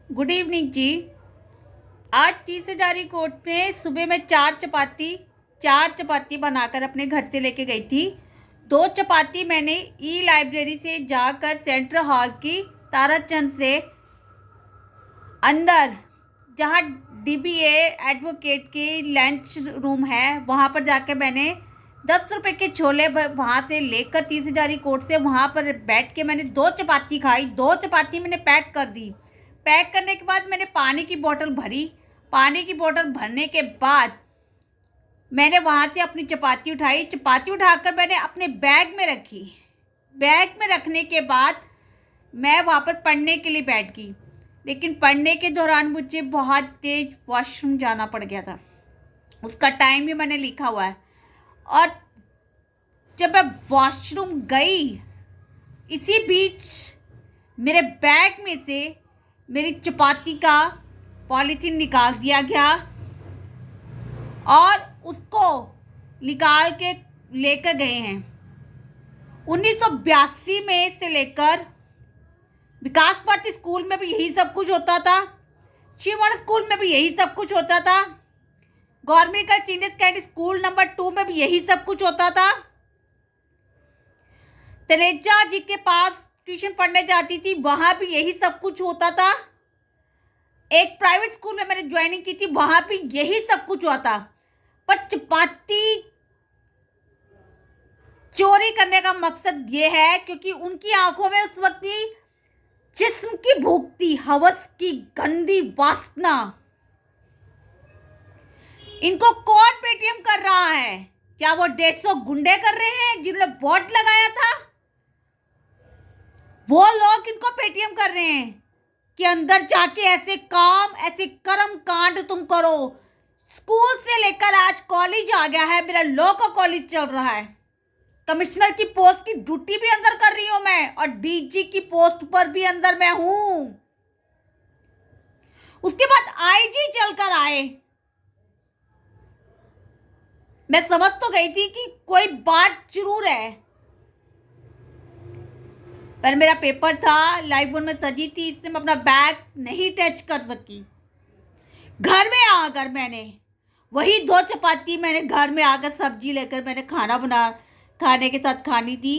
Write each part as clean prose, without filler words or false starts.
Good evening जी। आज 30 Hazari court में सुबह मैं चार चपाती बनाकर अपने घर से लेके गई थी। 2 चपाती मैंने ई लाइब्रेरी से जाकर सेंट्रल हॉल की ताराचंद से अंदर, जहाँ डीबीए एडवोकेट की लंच रूम है, वहाँ पर जाकर मैंने 10 रुपए के छोले वहाँ से लेकर 30 हजारी कोर्ट से वहाँ पर बैठ के मैंने 2 चपाती खाई। 2 चपाती मैंने पैक कर दी। पैक करने के बाद मैंने पानी की बोतल भरी। पानी की बोतल भरने के बाद मैंने वहाँ से अपनी चपाती उठाई। चपाती उठाकर मैंने अपने बैग में रखी। बैग में रखने के बाद मैं वहाँ पर पढ़ने के लिए बैठ गई, लेकिन पढ़ने के दौरान मुझे बहुत तेज वॉशरूम जाना पड़ गया था। उसका टाइम भी मैंने लिखा हुआ है। और जब मैं वॉशरूम गई, इसी बीच मेरे बैग में से मेरी चपाती का पॉलीथीन निकाल दिया गया और उसको निकाल के लेकर गए हैं। 1982 में से लेकर विकास भारती स्कूल में भी यही सब कुछ होता था। शिवण स्कूल में भी यही सब कुछ होता था। Government senior secondary school number 2 में भी यही सब कुछ होता था। तनेजा जी के पास ट्यूशन पढ़ने जाती थी, वहां भी यही सब कुछ होता था। एक प्राइवेट स्कूल में मैंने ज्वाइनिंग की थी, वहां भी यही सब कुछ हुआ था। पर चपाती चोरी करने का मकसद ये है क्योंकि उनकी आंखों में उस वक्त भी जिस्म की भूख थी, हवस की गंदी वासना। इनको कौन पेटीएम कर रहा है? क्या वो 150 गुंडे कर रहे हैं जिन्होंने बोर्ड लगाया था? वो लोग इनको पेटीएम कर रहे हैं कि अंदर जाके ऐसे काम, ऐसे कर्म कांड तुम करो। स्कूल से लेकर आज कॉलेज आ गया है, मेरा लॉ का कॉलेज चल रहा है। कमिश्नर की पोस्ट की ड्यूटी भी अंदर कर रही हूं मैं, और डीजी की पोस्ट पर भी अंदर मैं हूं। उसके बाद आईजी चलकर आए। मैं समझ तो गई थी कि कोई बात जरूर है, पर मेरा पेपर था, लाइव वन में सजी थी, इसलिए मैं अपना बैग नहीं टच कर सकी। घर में आकर मैंने वही 2 चपाती मैंने घर में आकर सब्जी लेकर मैंने खाना बना खाने के साथ खानी थी।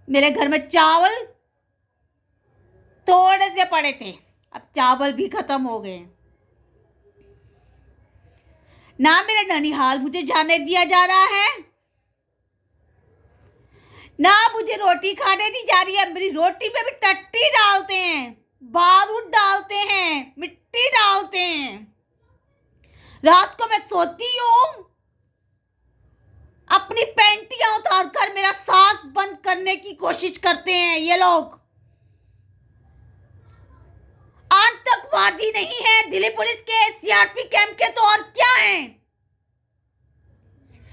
मेरे घर में चावल थोड़े से पड़े थे, अब चावल भी खत्म हो गए। ना मेरे ननिहाल मुझे जाने दिया जा रहा है, ना मुझे रोटी खाने दी जा रही है। मेरी रोटी पे भी टट्टी डालते हैं, बारूद डालते हैं, मिट्टी डालते हैं। रात को मैं सोती हूं, अपनी पैंटियां उतार कर मेरा सांस बंद करने की कोशिश करते हैं ये लोग। आतंकवादी नहीं है दिल्ली पुलिस के, सीआरपी कैंप के, तो और क्या है?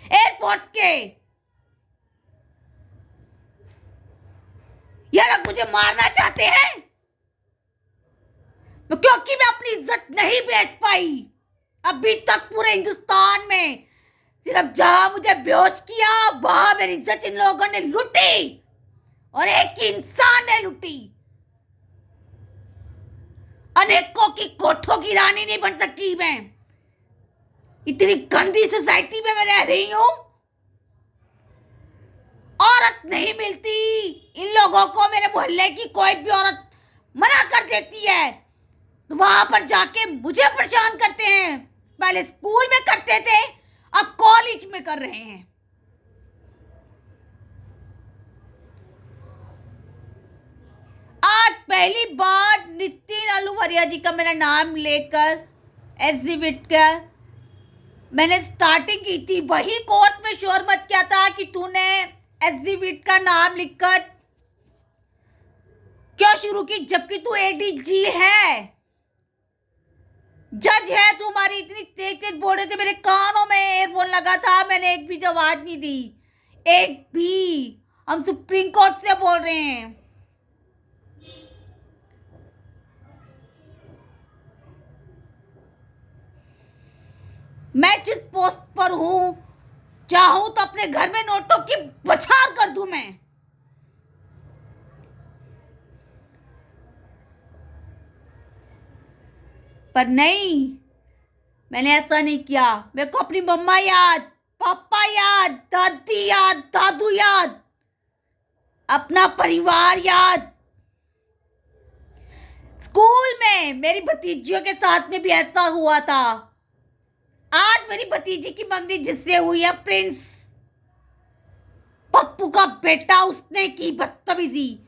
एयरफोर्स के। ये लोग मुझे मारना चाहते हैं क्योंकि मैं अपनी इज्जत नहीं बेच पाई अभी तक पूरे हिंदुस्तान में। सिर्फ जहां मुझे बेहोश किया, वहां मेरी इज्जत इन लोगों ने लूटी, और एक ही इंसान ने लूटी। अनेकों की कोठों की रानी नहीं बन सकी मैं। इतनी गंदी सोसाइटी में मैं रह रही हूं, औरत नहीं मिलती। इन लोगों को मेरे मोहल्ले की कोई भी औरत मना कर देती है तो वहां पर जाके मुझे परेशान करते हैं। पहले स्कूल में करते थे, अब कॉलेज में कर रहे हैं। आज पहली बार नितिन अहलूवालिया जी का मेरा नाम लेकर एग्जिबिट का मैंने स्टार्टिंग की थी। वही कोर्ट में शोर मच गया था कि तूने एग्जिबिट का नाम लिखकर क्यों शुरू की, जबकि तू एडीजी है, जज है। तुम्हारी इतनी तेज तेज बोल रहे थे, मेरे कानों में एयरफोन लगा था, मैंने एक भी आवाज नहीं दी, एक भी। हम सुप्रीम कोर्ट से बोल रहे हैं। मैं जिस पोस्ट पर हूं, चाहूं तो अपने घर में नोटों की बौछार कर दूं मैं। पर नहीं, मैंने ऐसा नहीं किया। मेरे को अपनी मम्मा याद, पापा याद, दादी याद, दादू याद, अपना परिवार याद। स्कूल में मेरी भतीजियों के साथ में भी ऐसा हुआ था। आज मेरी भतीजी की मंगनी जिससे हुई है, प्रिंस पप्पू का बेटा, उसने की बदतमीजी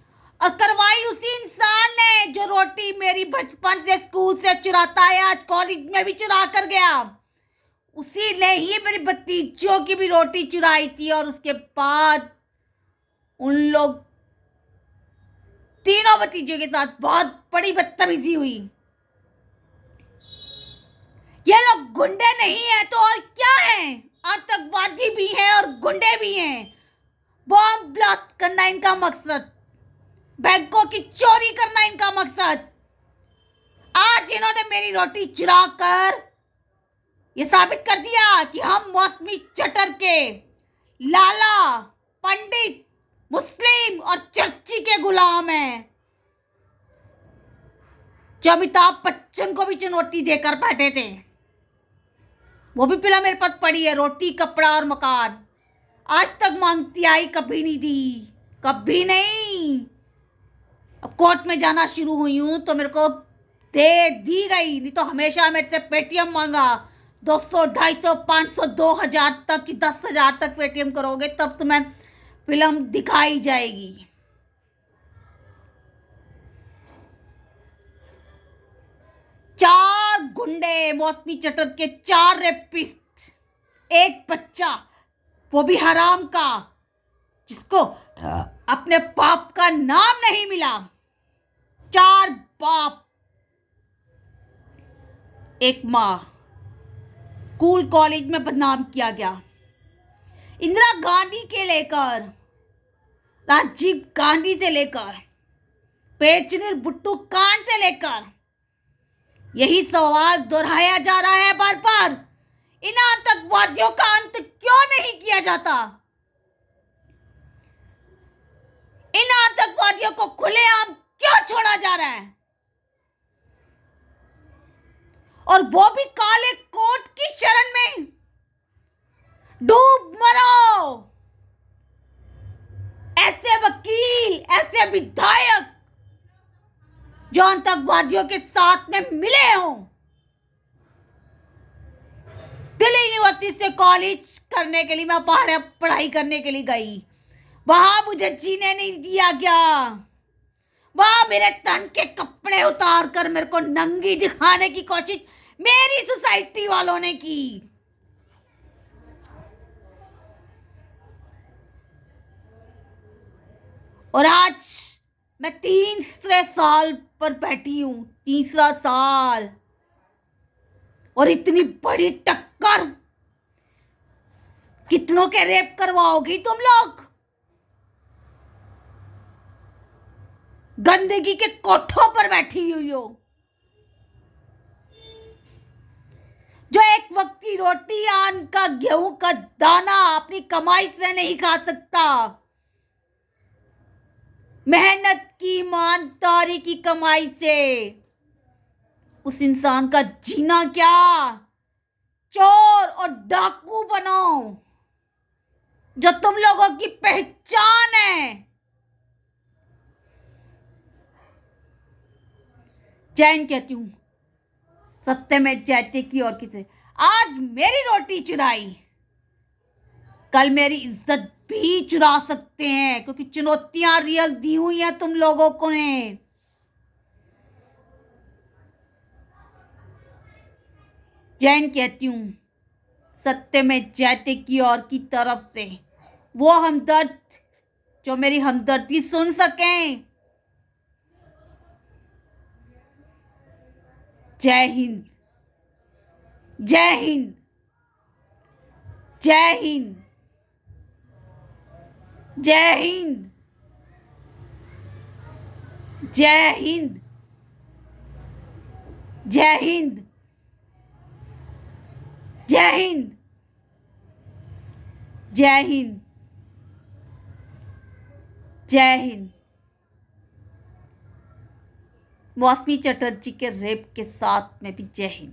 और करवाई उसी इंसान ने जो रोटी मेरी बचपन से स्कूल से चुराता है, आज कॉलेज में भी चुरा कर गया। उसी ने ही मेरी भतीजियों की भी रोटी चुराई थी और उसके बाद उन लोग तीनों भतीजियों के साथ बहुत बड़ी बदतमीजी हुई। ये लोग गुंडे नहीं है तो और क्या है? आतंकवादी भी हैं और गुंडे भी हैं। बॉम्ब ब्लास्ट करना इनका मकसद, बैंकों की चोरी करना इनका मकसद। आज इन्होंने मेरी रोटी चुरा कर ये साबित कर दिया कि हम मौसमी चटर के लाला, पंडित, मुस्लिम और चर्ची के गुलाम हैं, जो अमिताभ बच्चन को भी चुनौती देकर बैठे थे। वो भी फिल्म मेरे पास पड़ी है, रोटी कपड़ा और मकान। आज तक मांगती आई, कभी नहीं दी, कभी नहीं। अब कोर्ट में जाना शुरू हुई हूं तो मेरे को दी गई, नहीं तो हमेशा मेरे से पेटीएम मांगा। 200, 250, 500, 2000 तक कि 10,000 तक पेटीएम करोगे तब तुम्हें फिल्म दिखाई जाएगी। चार गुंडे, मौसमी चटर के 4 रेपिस्ट, एक बच्चा, वो भी हराम का, जिसको अपने बाप का नाम नहीं मिला। 4 बाप, एक मां, स्कूल कॉलेज में बदनाम किया गया। इंदिरा गांधी के लेकर, राजीव गांधी से लेकर, पेचनीर भुट्टो कांड से लेकर यही सवाल दोहराया जा रहा है बार बार। इन आतंकवादियों का अंत क्यों नहीं किया जाता? इन आतंकवादियों को खुलेआम क्यों छोड़ा जा रहा है? और वो भी काले कोट की शरण में। डूब मरो। ऐसे वकील, ऐसे विधायक जो आतंकवादियों के साथ में मिले हों। दिल्ली यूनिवर्सिटी से कॉलेज करने के लिए मैं पढ़ाई करने के लिए गई। वहां मुझे जीने नहीं दिया गया। वहां मेरे तन के कपड़े उतार कर मेरे को नंगी दिखाने की कोशिश मेरी सोसाइटी वालों ने की। और आज मैं 3 साल पर बैठी हूं, 3 साल, और इतनी बड़ी टक्कर। कितनों के रेप करवाओगी तुम लोग? गंदगी के कोठों पर बैठी हुई हो। जो एक वक्त की रोटी, आन का, गेहूं का दाना अपनी कमाई से नहीं खा सकता, मेहनत की, ईमानदारी की कमाई से, उस इंसान का जीना क्या? चोर और डाकू बनो, जो तुम लोगों की पहचान है। जैन कहती हूं, सत्य में जैते की और किसे। आज मेरी रोटी चुराई, कल मेरी इज्जत भी चुरा सकते हैं, क्योंकि चुनौतियां रियल दी हुई हैं तुम लोगों को ने। जैन कहती हूं, सत्य में जैते की और की तरफ से वो हमदर्द जो मेरी हमदर्दी सुन सकें। जय हिंद, जय हिंद, जय हिंद, जय हिंद, जय हिंद, जय हिंद, जय हिंद, जय हिंद, जय हिंद। मौसमी चटर्जी के रेप के साथ में भी जय हिंद।